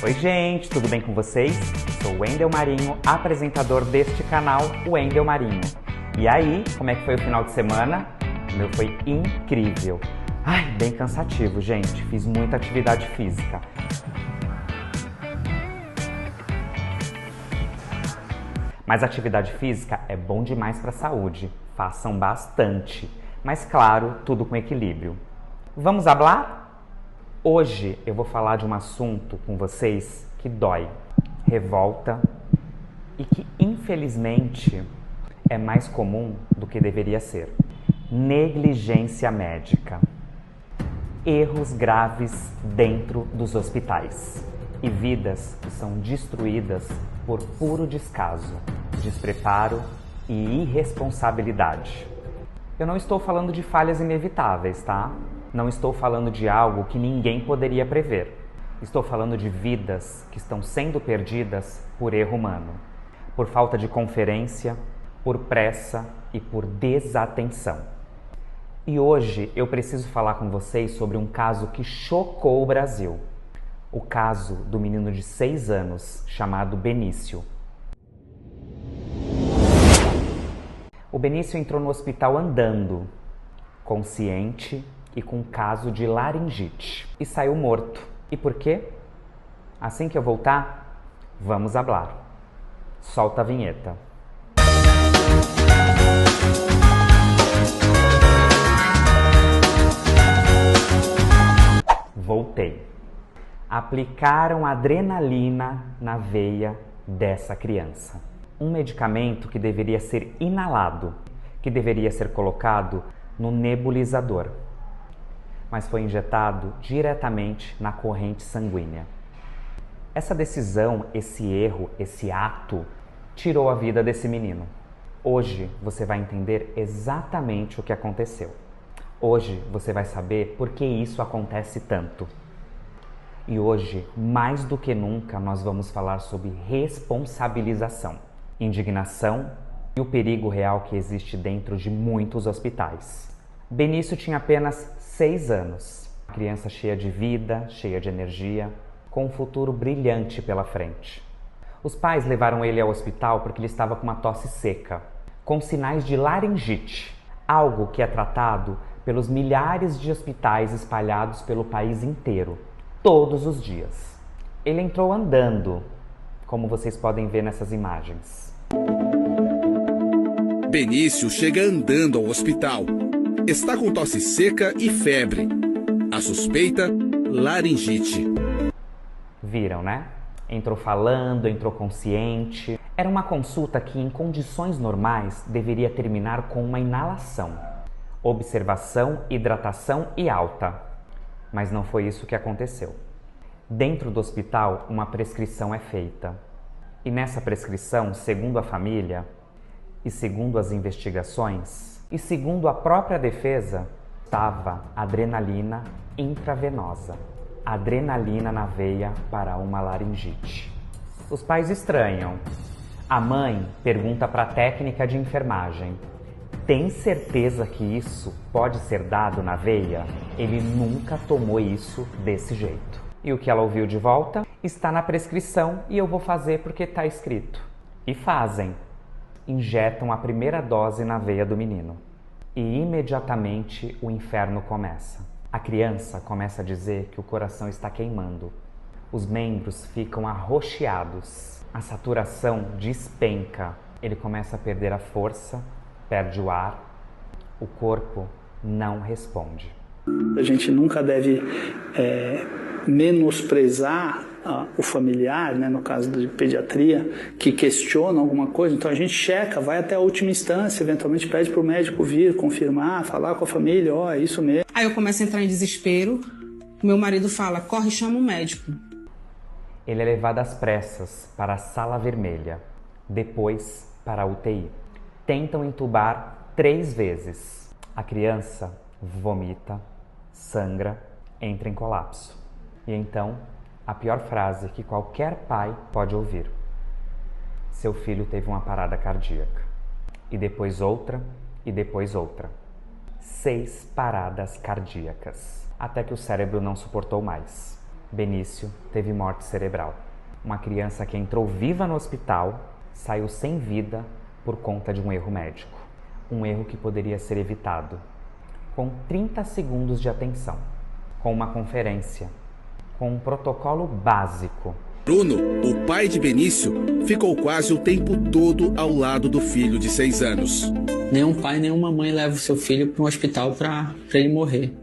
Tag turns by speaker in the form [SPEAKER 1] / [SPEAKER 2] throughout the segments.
[SPEAKER 1] Oi gente, tudo bem com vocês? Sou o Wendel Marinho, apresentador deste canal, o Wendel Marinho. E aí, como é que foi o final de semana? O meu foi incrível. Ai, bem cansativo, gente. Fiz muita atividade física. Mas atividade física é bom demais para a saúde. Façam bastante. Mas claro, tudo com equilíbrio. Vamos falar? Hoje eu vou falar de um assunto com vocês que dói, revolta e que infelizmente é mais comum do que deveria ser. Negligência médica. Erros graves dentro dos hospitais e vidas que são destruídas por puro descaso, despreparo e irresponsabilidade. Eu não estou falando de falhas inevitáveis, tá? Não estou falando de algo que ninguém poderia prever. Estou falando de vidas que estão sendo perdidas por erro humano, por falta de conferência, por pressa e por desatenção. E hoje eu preciso falar com vocês sobre um caso que chocou o Brasil. O caso do menino de 6 anos chamado Benício. O Benício entrou no hospital andando, consciente e com caso de laringite. E saiu morto. E por quê? Assim que eu voltar, vamos hablar. Solta a vinheta. Voltei. Aplicaram adrenalina na veia dessa criança. Um medicamento que deveria ser inalado, que deveria ser colocado no nebulizador, mas foi injetado diretamente na corrente sanguínea. Essa decisão, esse erro, esse ato, tirou a vida desse menino. Hoje você vai entender exatamente o que aconteceu. Hoje você vai saber por que isso acontece tanto. E hoje, mais do que nunca, nós vamos falar sobre responsabilização, indignação e o perigo real que existe dentro de muitos hospitais. Benício tinha apenas 6 anos, uma criança cheia de vida, cheia de energia, com um futuro brilhante pela frente. Os pais levaram ele ao hospital porque ele estava com uma tosse seca, com sinais de laringite, algo que é tratado pelos milhares de hospitais espalhados pelo país inteiro, todos os dias. Ele entrou andando, como vocês podem ver nessas imagens.
[SPEAKER 2] Benício chega andando ao hospital. Está com tosse seca e febre. A suspeita, laringite.
[SPEAKER 1] Viram, né? Entrou falando, entrou consciente. Era uma consulta que, em condições normais, deveria terminar com uma inalação, observação, hidratação e alta. Mas não foi isso que aconteceu. Dentro do hospital, uma prescrição é feita. E nessa prescrição, segundo a família, e segundo as investigações, e segundo a própria defesa, estava adrenalina intravenosa. Adrenalina na veia para uma laringite. Os pais estranham. A mãe pergunta para a técnica de enfermagem: tem certeza que isso pode ser dado na veia? Ele nunca tomou isso desse jeito. E o que ela ouviu de volta? Está na prescrição e eu vou fazer porque está escrito. E fazem. Injetam a primeira dose na veia do menino. E imediatamente o inferno começa. A criança começa a dizer que o coração está queimando. Os membros ficam arroxeados. A saturação despenca. Ele começa a perder a força, perde o ar. O corpo não responde.
[SPEAKER 3] A gente nunca deve menosprezar o familiar, né, no caso de pediatria, que questiona alguma coisa. Então a gente checa, vai até a última instância, eventualmente pede para o médico vir, confirmar, falar com a família, é isso mesmo.
[SPEAKER 4] Aí eu começo a entrar em desespero, meu marido fala, corre, chama o médico.
[SPEAKER 1] Ele é levado às pressas para a sala vermelha, depois para a UTI. Tentam entubar 3 vezes. A criança vomita, sangra, entra em colapso. E então, a pior frase que qualquer pai pode ouvir: seu filho teve uma parada cardíaca. E depois outra, e depois outra. 6 paradas cardíacas, até que o cérebro não suportou mais. Benício teve morte cerebral. Uma criança que entrou viva no hospital saiu sem vida por conta de um erro médico. Um erro que poderia ser evitado com 30 segundos de atenção, com uma conferência, com um protocolo básico.
[SPEAKER 2] Bruno, o pai de Benício, ficou quase o tempo todo ao lado do filho de 6 anos.
[SPEAKER 5] Nenhum pai, nenhuma mãe leva o seu filho para um hospital para ele morrer.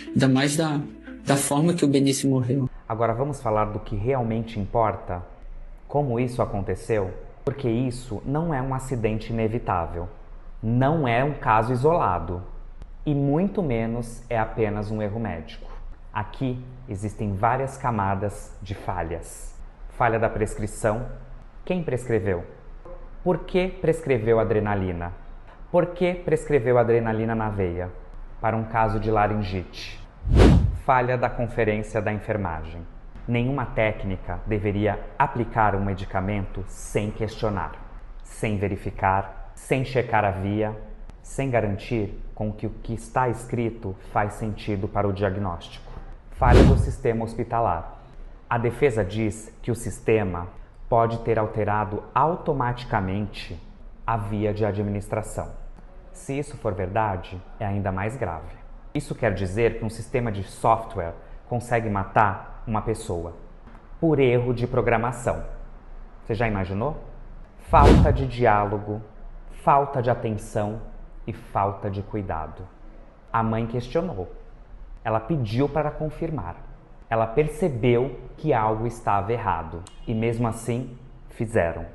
[SPEAKER 5] Ainda mais da forma que o Benício morreu.
[SPEAKER 1] Agora vamos falar do que realmente importa? Como isso aconteceu? Porque isso não é um acidente inevitável. Não é um caso isolado. E muito menos é apenas um erro médico. Aqui existem várias camadas de falhas. Falha da prescrição. Quem prescreveu? Por que prescreveu adrenalina? Por que prescreveu adrenalina na veia? Para um caso de laringite. Falha da conferência da enfermagem. Nenhuma técnica deveria aplicar um medicamento sem questionar, sem verificar, sem checar a via, sem garantir com que o que está escrito faz sentido para o diagnóstico. Falha do sistema hospitalar. A defesa diz que o sistema pode ter alterado automaticamente a via de administração. Se isso for verdade, é ainda mais grave. Isso quer dizer que um sistema de software consegue matar uma pessoa por erro de programação. Você já imaginou? Falta de diálogo, falta de atenção e falta de cuidado. A mãe questionou. Ela pediu para confirmar. Ela percebeu que algo estava errado e mesmo assim fizeram.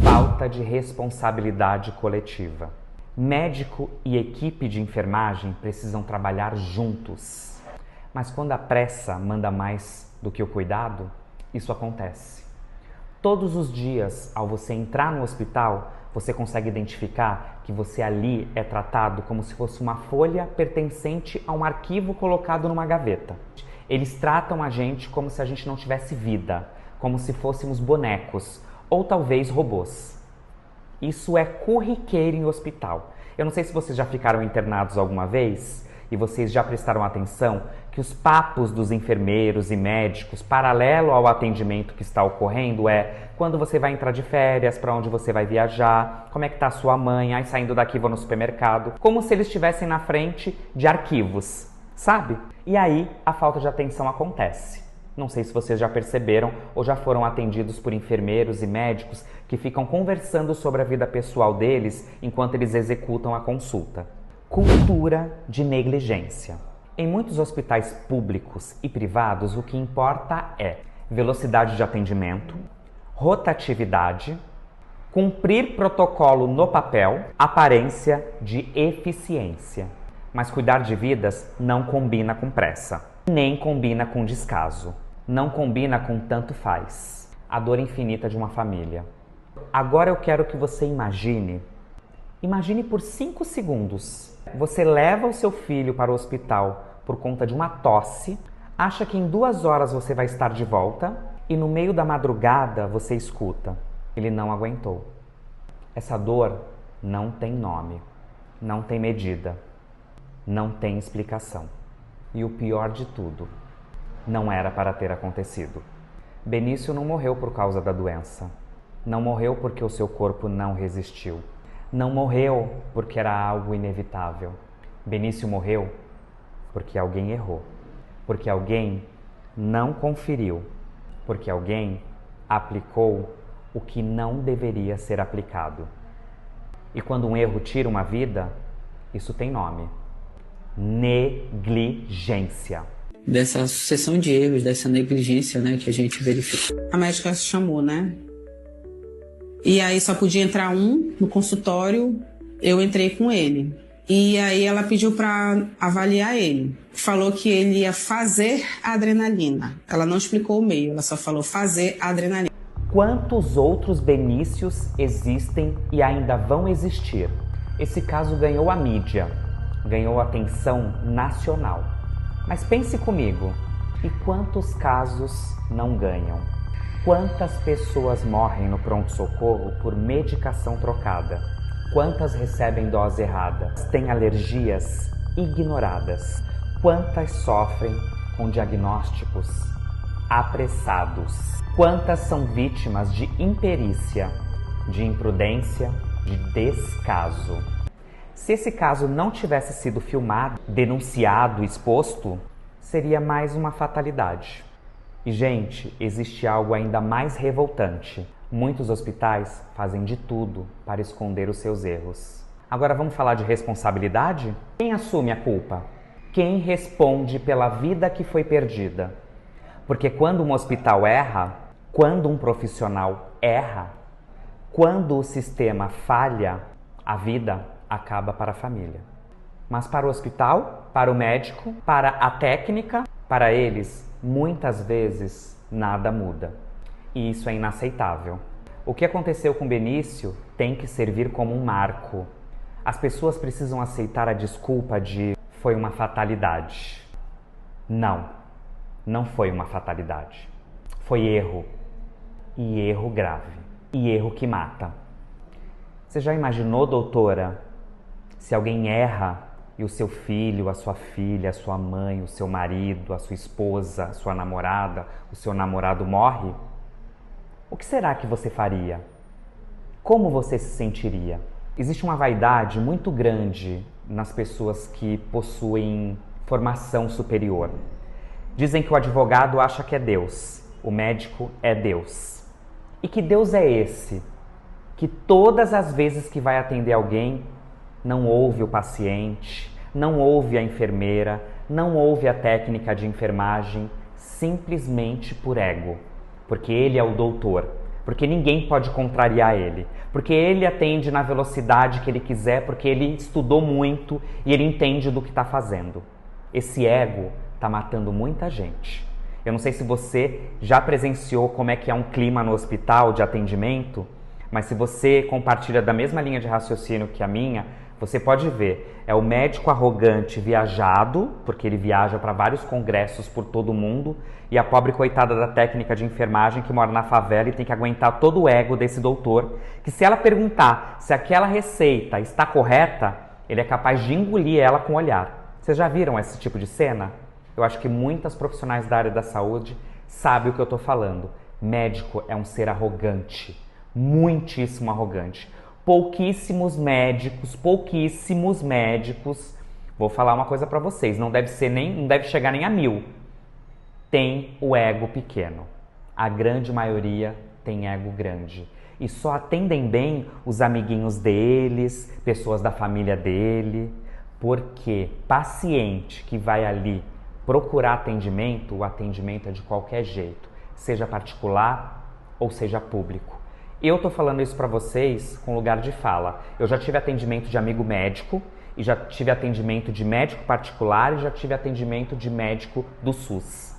[SPEAKER 1] Falta de responsabilidade coletiva. Médico e equipe de enfermagem precisam trabalhar juntos. Mas quando a pressa manda mais do que o cuidado, isso acontece. Todos os dias, ao você entrar no hospital, você consegue identificar que você ali é tratado como se fosse uma folha pertencente a um arquivo colocado numa gaveta. Eles tratam a gente como se a gente não tivesse vida, como se fôssemos bonecos ou talvez robôs. Isso é corriqueiro em hospital. Eu não sei se vocês já ficaram internados alguma vez e vocês já prestaram atenção que os papos dos enfermeiros e médicos, paralelo ao atendimento que está ocorrendo, é quando você vai entrar de férias, para onde você vai viajar, como é que está a sua mãe, aí saindo daqui vou no supermercado, como se eles estivessem na frente de arquivos, sabe? E aí a falta de atenção acontece. Não sei se vocês já perceberam ou já foram atendidos por enfermeiros e médicos que ficam conversando sobre a vida pessoal deles enquanto eles executam a consulta. Cultura de negligência. Em muitos hospitais públicos e privados, o que importa é velocidade de atendimento, rotatividade, cumprir protocolo no papel, aparência de eficiência. Mas cuidar de vidas não combina com pressa, nem combina com descaso, não combina com tanto faz. A dor infinita de uma família. Agora eu quero que você imagine por 5 segundos. Você leva o seu filho para o hospital por conta de uma tosse, acha que em 2 horas você vai estar de volta e no meio da madrugada você escuta: ele não aguentou. Essa dor não tem nome, não tem medida, não tem explicação. E o pior de tudo, não era para ter acontecido. Benício não morreu por causa da doença. Não morreu porque o seu corpo não resistiu. Não morreu porque era algo inevitável. Benício morreu porque alguém errou. Porque alguém não conferiu. Porque alguém aplicou o que não deveria ser aplicado. E quando um erro tira uma vida, isso tem nome: negligência.
[SPEAKER 5] Dessa sucessão de erros, dessa negligência, né, que a gente verificou.
[SPEAKER 4] A médica chamou, né? E aí só podia entrar um no consultório, eu entrei com ele. E aí ela pediu para avaliar ele. Falou que ele ia fazer a adrenalina. Ela não explicou o meio, ela só falou fazer a adrenalina.
[SPEAKER 1] Quantos outros Benícios existem e ainda vão existir? Esse caso ganhou a mídia, ganhou a atenção nacional. Mas pense comigo, e quantos casos não ganham? Quantas pessoas morrem no pronto-socorro por medicação trocada? Quantas recebem dose errada? Têm alergias ignoradas? Quantas sofrem com diagnósticos apressados. Quantas são vítimas de imperícia, de imprudência, de descaso? Se esse caso não tivesse sido filmado, denunciado, exposto, seria mais uma fatalidade. E, gente, existe algo ainda mais revoltante. Muitos hospitais fazem de tudo para esconder os seus erros. Agora vamos falar de responsabilidade? Quem assume a culpa? Quem responde pela vida que foi perdida? Porque quando um hospital erra, quando um profissional erra, quando o sistema falha, a vida acaba para a família. Mas para o hospital, para o médico, para a técnica, para eles, muitas vezes nada muda. E isso é inaceitável. O que aconteceu com Benício tem que servir como um marco. As pessoas precisam aceitar a desculpa de foi uma fatalidade. Não, não foi uma fatalidade. Foi erro. E erro grave. E erro que mata. Você já imaginou, doutora, se alguém erra e o seu filho, a sua filha, a sua mãe, o seu marido, a sua esposa, a sua namorada, o seu namorado morre? O que será que você faria? Como você se sentiria? Existe uma vaidade muito grande nas pessoas que possuem formação superior. Dizem que o advogado acha que é Deus, o médico é Deus. E que Deus é esse? Que todas as vezes que vai atender alguém, não ouve o paciente, não ouve a enfermeira, não ouve a técnica de enfermagem, simplesmente por ego. Porque ele é o doutor, porque ninguém pode contrariar ele, porque ele atende na velocidade que ele quiser, porque ele estudou muito e ele entende do que está fazendo. Esse ego está matando muita gente. Eu não sei se você já presenciou como é que é um clima no hospital de atendimento, mas se você compartilha da mesma linha de raciocínio que a minha, você pode ver, é o médico arrogante viajado, porque ele viaja para vários congressos por todo o mundo, e a pobre coitada da técnica de enfermagem que mora na favela e tem que aguentar todo o ego desse doutor, que se ela perguntar se aquela receita está correta, ele é capaz de engolir ela com o olhar. Vocês já viram esse tipo de cena? Eu acho que muitas profissionais da área da saúde sabem o que eu estou falando. Médico é um ser arrogante, muitíssimo arrogante. Pouquíssimos médicos, vou falar uma coisa para vocês, não deve chegar nem a 1000, tem o ego pequeno. A grande maioria tem ego grande. E só atendem bem os amiguinhos deles, pessoas da família dele, porque paciente que vai ali procurar atendimento, o atendimento é de qualquer jeito, seja particular ou seja público. Eu tô falando isso para vocês com lugar de fala. Eu já tive atendimento de amigo médico, e já tive atendimento de médico particular, e já tive atendimento de médico do SUS.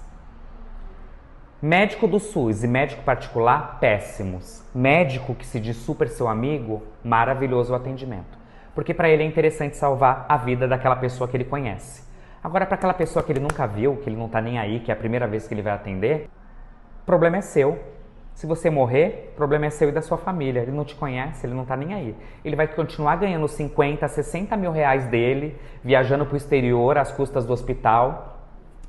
[SPEAKER 1] Médico do SUS e médico particular, péssimos. Médico que se diz super seu amigo, maravilhoso o atendimento. Porque para ele é interessante salvar a vida daquela pessoa que ele conhece. Agora, para aquela pessoa que ele nunca viu, que ele não tá nem aí, que é a primeira vez que ele vai atender, o problema é seu. Se você morrer, o problema é seu e da sua família. Ele não te conhece, ele não tá nem aí. Ele vai continuar ganhando 50, 60 mil reais dele, viajando pro exterior às custas do hospital.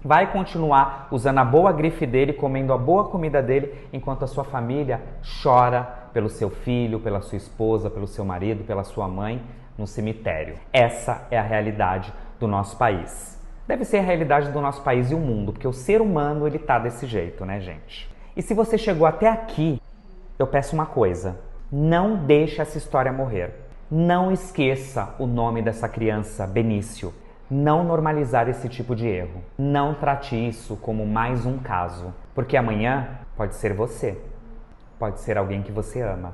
[SPEAKER 1] Vai continuar usando a boa grife dele, comendo a boa comida dele, enquanto a sua família chora pelo seu filho, pela sua esposa, pelo seu marido, pela sua mãe, no cemitério. Essa é a realidade do nosso país. Deve ser a realidade do nosso país e o mundo, porque o ser humano, ele tá desse jeito, né, gente? E se você chegou até aqui, eu peço uma coisa, não deixe essa história morrer. Não esqueça o nome dessa criança, Benício. Não normalizar esse tipo de erro. Não trate isso como mais um caso, porque amanhã pode ser você, pode ser alguém que você ama.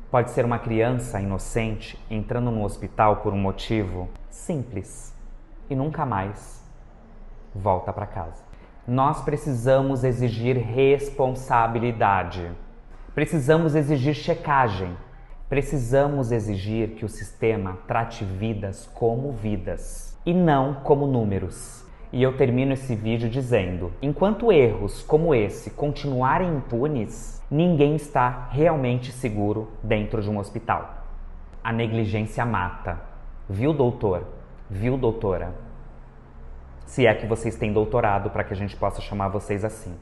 [SPEAKER 1] Pode ser uma criança inocente entrando no hospital por um motivo simples e nunca mais volta para casa. Nós precisamos exigir responsabilidade. Precisamos exigir checagem. Precisamos exigir que o sistema trate vidas como vidas e não como números. E eu termino esse vídeo dizendo: enquanto erros como esse continuarem impunes, ninguém está realmente seguro dentro de um hospital. A negligência mata. Viu, doutor? Viu, doutora? Se é que vocês têm doutorado para que a gente possa chamar vocês assim.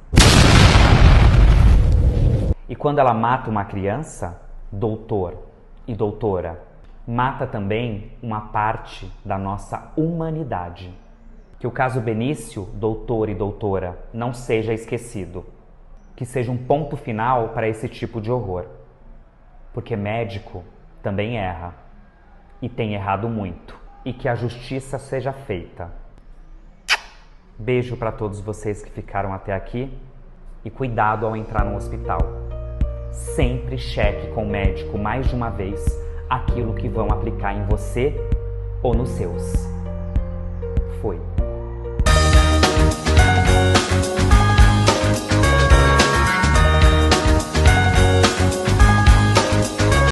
[SPEAKER 1] quando ela mata uma criança, doutor e doutora, mata também uma parte da nossa humanidade. Que o caso Benício, doutor e doutora, não seja esquecido. Que seja um ponto final para esse tipo de horror. Porque médico também erra. E tem errado muito. E que a justiça seja feita. Beijo para todos vocês que ficaram até aqui. E cuidado ao entrar no hospital. Sempre cheque com o médico mais de uma vez aquilo que vão aplicar em você ou nos seus. Foi.